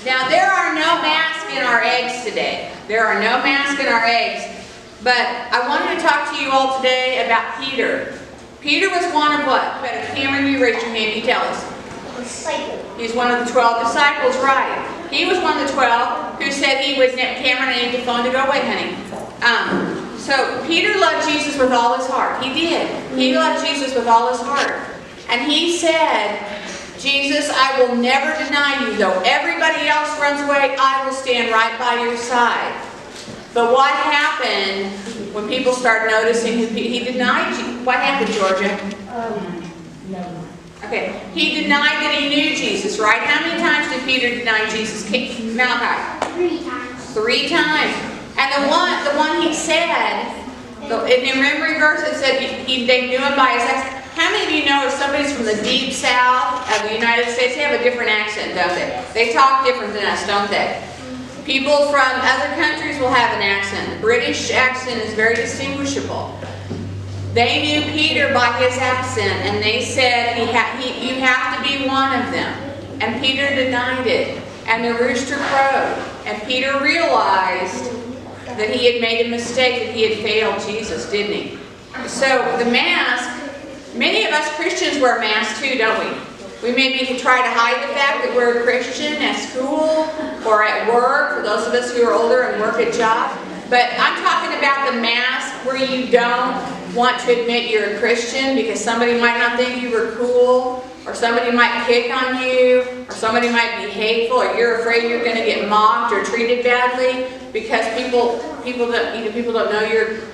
Now, there are no masks in our eggs today. There are no masks in our eggs. But I wanted to talk to you all today about Peter. Peter was one of what? Cameron, you raise your hand, you tell us. Disciple. He's one of the 12 disciples, right. He was one of the 12 who said he was, Cameron, I need the phone to go away, honey. So Peter loved Jesus with all his heart. He did. He loved Jesus with all his heart. And he said, Jesus, I will never deny you. Though everybody else runs away, I will stand right by your side. But what happened when people started noticing who he denied you? What happened, Georgia? No. Okay, he denied that he knew Jesus, right? How many times did Peter deny Jesus? Malachi? 3 times. 3 times. And the one he said, in the memory verse, it said they knew him by his accent. How many of you know if somebody's from the deep south of the United States, they have a different accent, don't they? They talk different than us, don't they? People from other countries will have an accent. The British accent is very distinguishable. They knew Peter by his accent, and they said, you have to be one of them. And Peter denied it. And the rooster crowed. And Peter realized that he had made a mistake, that he had failed Jesus, didn't he? So the mask, many of us Christians wear masks too, don't we? We maybe try to hide the fact that we're a Christian at school or at work, for those of us who are older and work at jobs. But I'm talking about the mask where you don't want to admit you're a Christian because somebody might not think you were cool, or somebody might pick on you, or somebody might be hateful, or you're afraid you're going to get mocked or treated badly because people don't know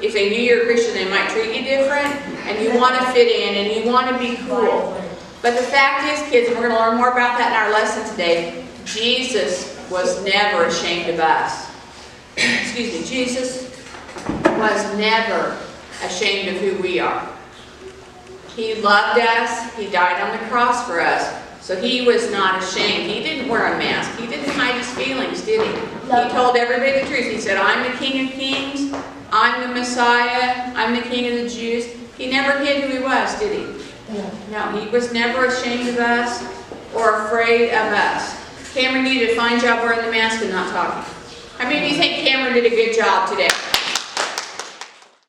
if they knew you're a Christian, they might treat you different, and you want to fit in and you want to be cool. But the fact is, kids, and we're going to learn more about that in our lesson today, Jesus was never ashamed of us. Excuse me, Jesus was never ashamed of who we are. He loved us. He died on the cross for us. So he was not ashamed. He didn't wear a mask. He didn't hide his feelings, did he? He told everybody the truth. He said, I'm the King of Kings. I'm the Messiah. I'm the King of the Jews. He never hid who he was, did he? No, he was never ashamed of us or afraid of us. Cameron, you did a fine job wearing the mask and not talking. How many of you think Cameron did a good job today?